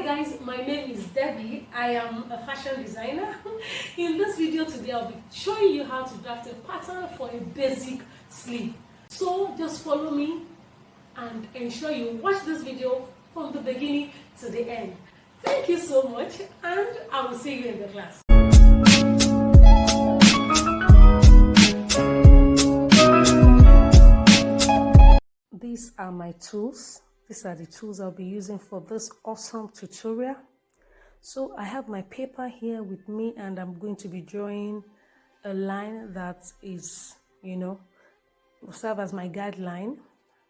guys, my name is Debbie. I am a fashion designer. In this video today, I'll be showing you how to draft a pattern for a basic sleeve. So just follow me and ensure you watch this video from the beginning to the end. Thank you so much, and I will see you in the class. These are my tools. These are the tools I'll be using for this awesome tutorial. So I have my paper here with me, and I'm going to be drawing a line that is, will serve as my guideline.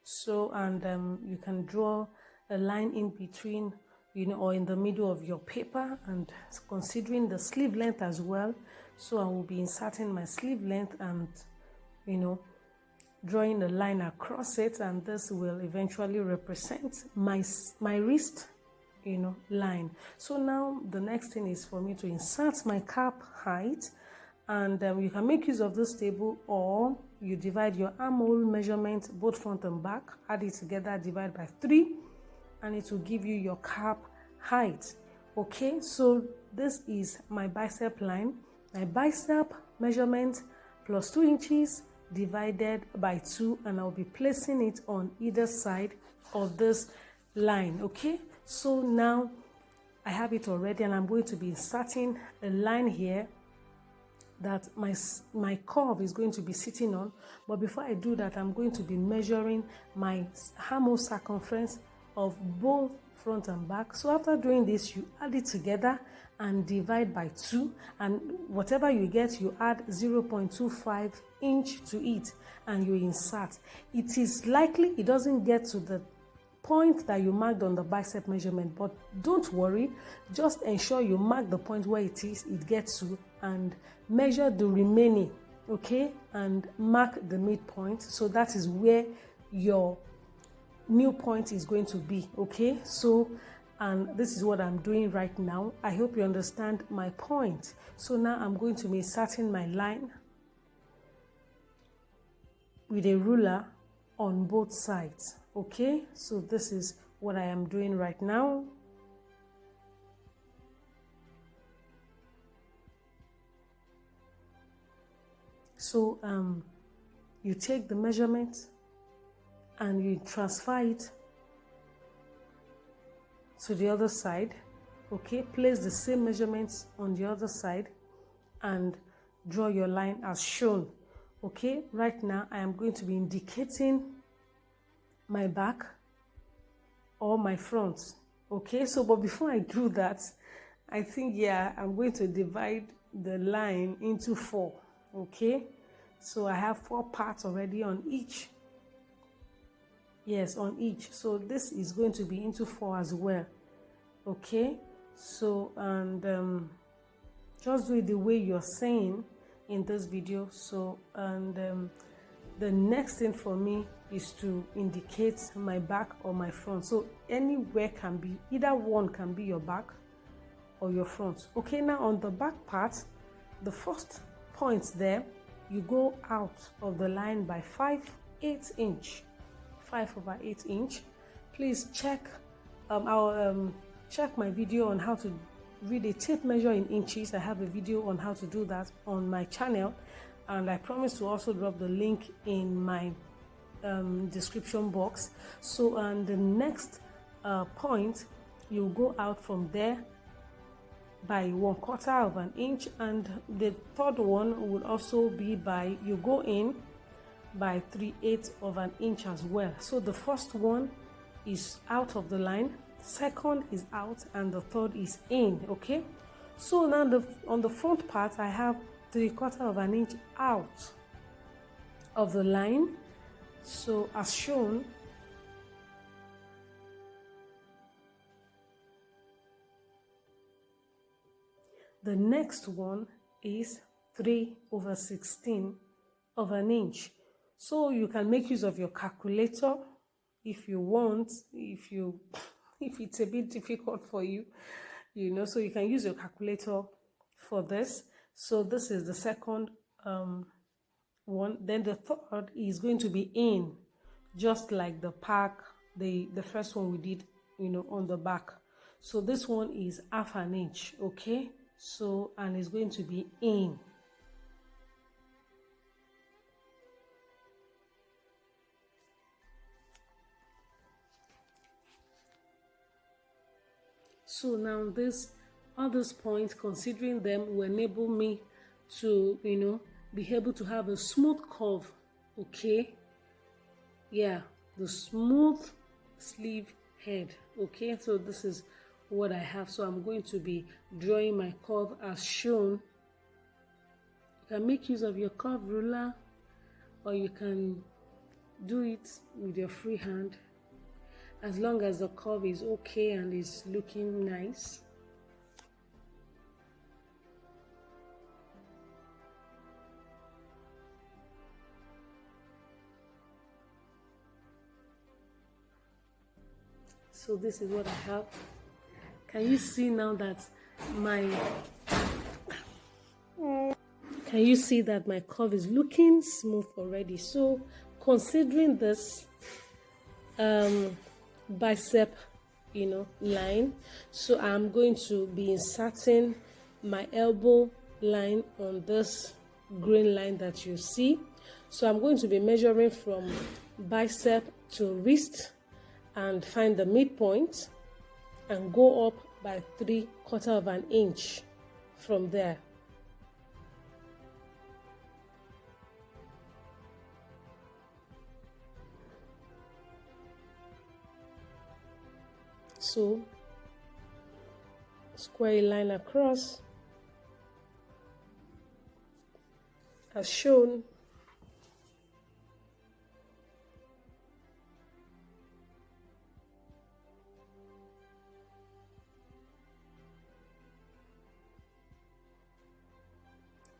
So, and you can draw a line in between, or in the middle of your paper, and considering the sleeve length as well. So I will be inserting my sleeve length and, drawing a line across it, and this will eventually represent my wrist line. So now the next thing is for me to insert my cap height, and you can make use of this table, or you divide your armhole measurement both front and back, add it together, divide by 3, and it will give you your cap height. Okay, so this is my bicep line. My bicep measurement plus 2 inches divided by 2, and I'll be placing it on either side of this line. Okay, so now I have it already, and I'm going to be inserting a line here that my curve is going to be sitting on. But before I do that, I'm going to be measuring my armhole circumference of both front and back. So after doing this, you add it together and divide by 2, and whatever you get, you add 0.25 inch to it, and you insert. It is likely it doesn't get to the point that you marked on the bicep measurement, but don't worry, just ensure you mark the point where it gets to, and measure the remaining, okay, and mark the midpoint. So that is where your new point is going to be. Okay, so and this is what I'm doing right now. I hope you understand my point. So now I'm going to be inserting my line with a ruler on both sides. Okay, so this is what I am doing right now. So you take the measurement and you transfer it to the other side. Okay, place the same measurements on the other side and draw your line as shown. Okay, right now I am going to be indicating my back or my front. Okay, so but before I do that, I think I'm going to divide the line into 4. Okay, so I have 4 parts already on each. Yes, on each. So this is going to be into 4 as well. Okay, so and just do it the way you're saying in this video. So and the next thing for me is to indicate my back or my front. So anywhere can be, either one can be your back or your front. Okay, now on the back part, the first point there, you go out of the line by 5/8 inch. 5/8 inch. Please check check my video on how to read a tape measure in inches. I have a video on how to do that on my channel, and I promise to also drop the link in my description box. So and the next point, you go out from there by 1/4 inch, and the third one will also be by, you go in by 3/8 inch as well. So the first one is out of the line, second is out, and the third is in. Okay, so now on the front part, I have 3/4 inch out of the line, so as shown. The next one is 3/16 inch. So you can make use of your calculator if you want, if it's a bit difficult for you, so you can use your calculator for this. So this is the second one. Then the third is going to be in, just like the first one we did, on the back. So this one is half an inch, okay? So, and it's going to be in. So now this, all those points, considering them, will enable me to, be able to have a smooth curve, okay? Yeah, the smooth sleeve head, okay? So this is what I have. So I'm going to be drawing my curve as shown. You can make use of your curve ruler, or you can do it with your free hand, as long as the curve is okay and is looking nice. So this is what I have. Can you see now that my curve is looking smooth already? So considering this bicep line, so I'm going to be inserting my elbow line on this green line that you see. So I'm going to be measuring from bicep to wrist and find the midpoint and go up by 3/4 of an inch from there. So square a line across as shown.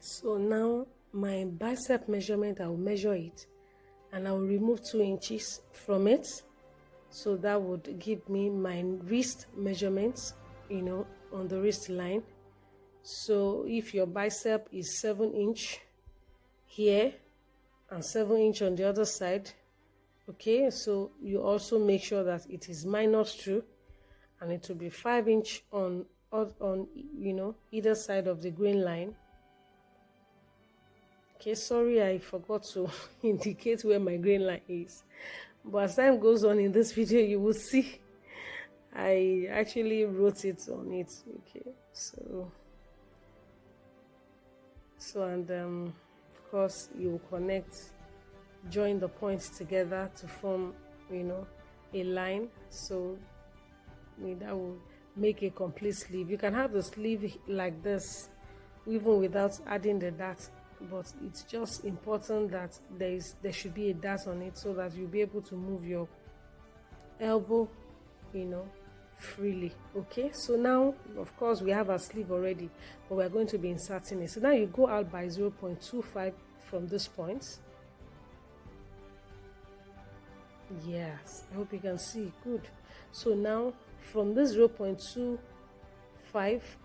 So now my bicep measurement, I will measure it and I will remove 2 inches from it. So that would give me my wrist measurements, on the wrist line. So if your bicep is 7 inch here and 7 inch on the other side, okay, so you also make sure that it is -2, and it will be 5 inch on either side of the green line. Okay, sorry, I forgot to indicate where my green line is. But as time goes on in this video, you will see I actually wrote it on it. Okay, so and of course you will join the points together to form, a line. So that will make a complete sleeve. You can have the sleeve like this, even without adding the dart. But it's just important that there should be a dart on it so that you'll be able to move your elbow, freely. Okay, so now of course we have our sleeve already, but we're going to be inserting it. So now you go out by 0.25 from this point. Yes, I hope you can see. Good. So now from this 0.25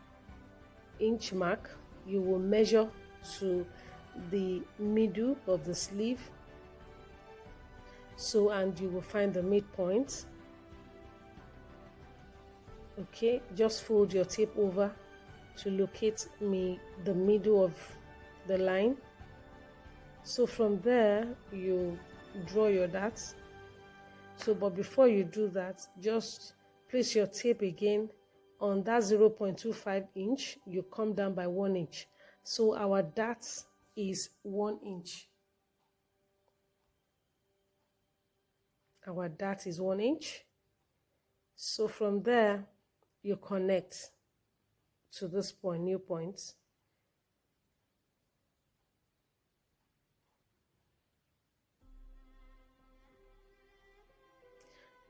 inch mark, you will measure to the middle of the sleeve. So, and you will find the midpoint. Okay, just fold your tape over to locate the middle of the line. So from there you draw your darts. So but before you do that, just place your tape again on that 0.25 inch. You come down by 1 inch. So our dart is 1 inch. Our dart is 1 inch. So from there, you connect to this point, new point.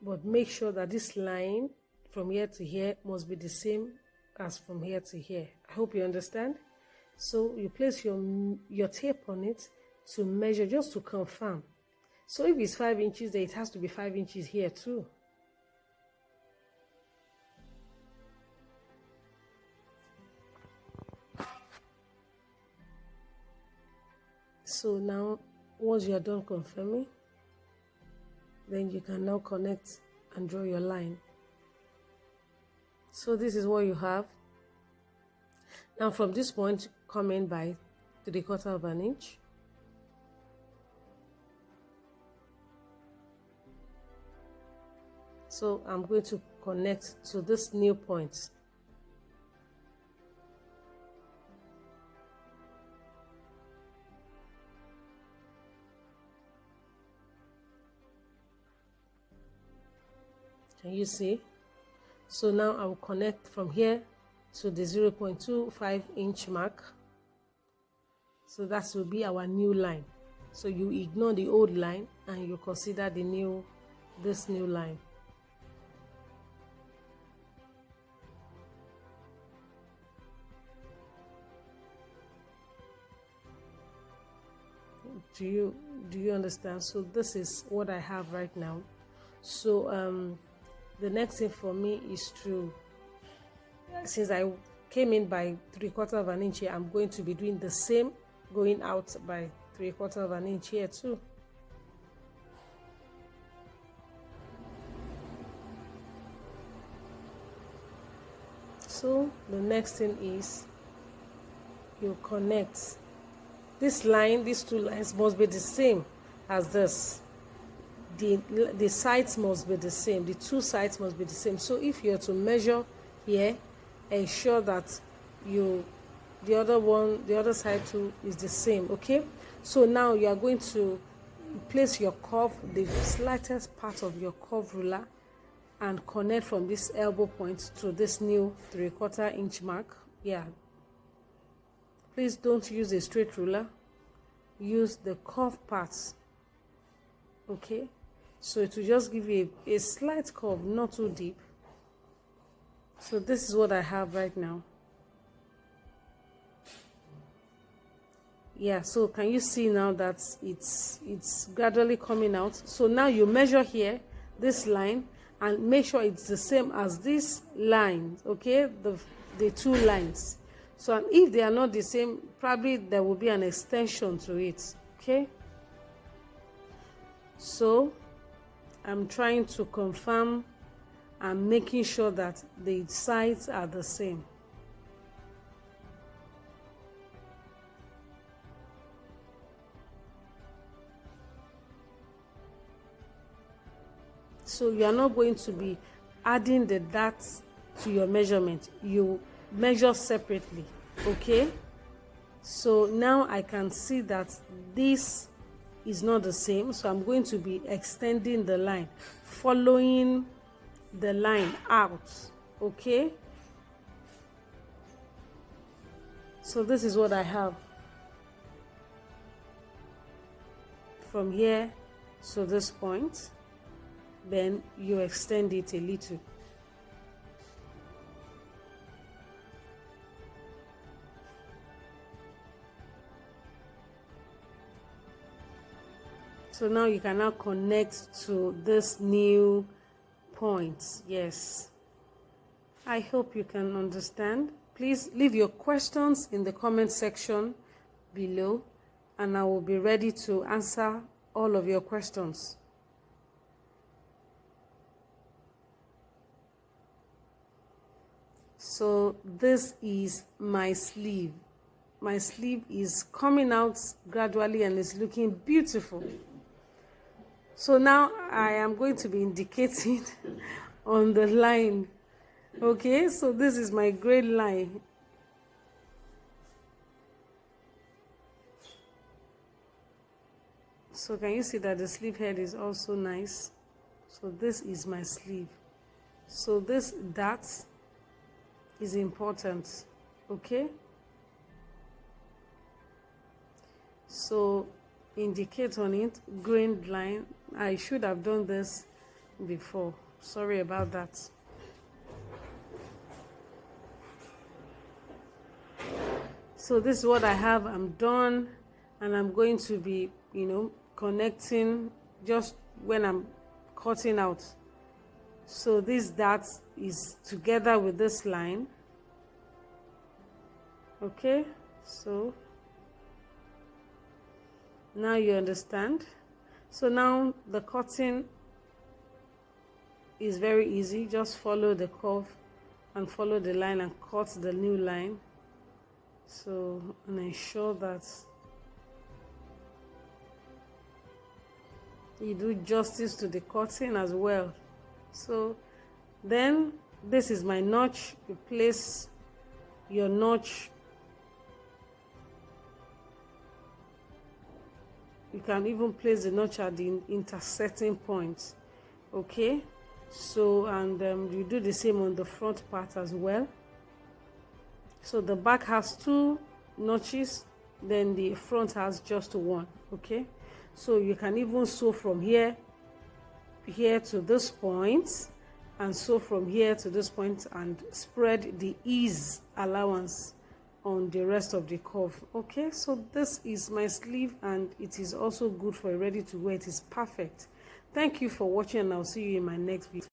But make sure that this line from here to here must be the same as from here to here. I hope you understand. So you place your tape on it to measure, just to confirm. So if it's 5 inches there, it has to be 5 inches here too. So now, once you are done confirming, then you can now connect and draw your line. So this is what you have. Now from this point, come in by 3/4 of an inch. So I'm going to connect to this new point. Can you see? So now I will connect from here to the 0.25 inch mark. So that will be our new line. So you ignore the old line and you consider this new line. Do you understand? So this is what I have right now. So the next thing for me is to, since I came in by 3/4 of an inch here, I'm going to be doing the same, going out by 3/4 of an inch here too. So the next thing is you connect this line. These two lines must be the same as this. The sides must be the same. The two sides must be the same. So if you're to measure here, ensure that the other side too is the same. Okay, so now you are going to place your curve, the slightest part of your curve ruler, and connect from this elbow point to this new 3/4 inch mark. Yeah, please don't use a straight ruler, use the curve parts. Okay, so it will just give you a slight curve, not too deep. So this is what I have right now. Yeah, so can you see now that it's gradually coming out? So now you measure here, this line, and make sure it's the same as this line, okay? The two lines. So if they are not the same, probably there will be an extension to it, okay? So I'm trying to confirm and making sure that the sides are the same. So you are not going to be adding the dots to your measurement. You measure separately, okay? So now I can see that this is not the same, so I'm going to be extending the line, following the line out, okay? So this is what I have from here to this point. Then you extend it a little. So now you can now connect to this new point. Yes, I hope you can understand. Please leave your questions in the comment section below, and I will be ready to answer all of your questions. So this is my sleeve. My sleeve is coming out gradually and is looking beautiful. So now I am going to be indicating on the line. Okay, so this is my gray line. So can you see that the sleeve head is also nice? So this is my sleeve. So this dot is important, okay? So indicate on it, grained line. I should have done this before. Sorry about that. So this is what I have. I'm done, and I'm going to be, connecting just when I'm cutting out. So this dot is together with this line. Okay, so now you understand. So now the cutting is very easy. Just follow the curve and follow the line and cut the new line. So, and ensure that you do justice to the cutting as well. So then this is my notch. You place your notch. You can even place the notch at the intersecting point. Okay, so and you do the same on the front part as well. So the back has 2 notches, then the front has just 1. Okay, so you can even sew from here to this point, and sew from here to this point, and spread the ease allowance on the rest of the curve. Okay, so this is my sleeve, and it is also good for ready to wear. It is perfect. Thank you for watching, and I'll see you in my next video.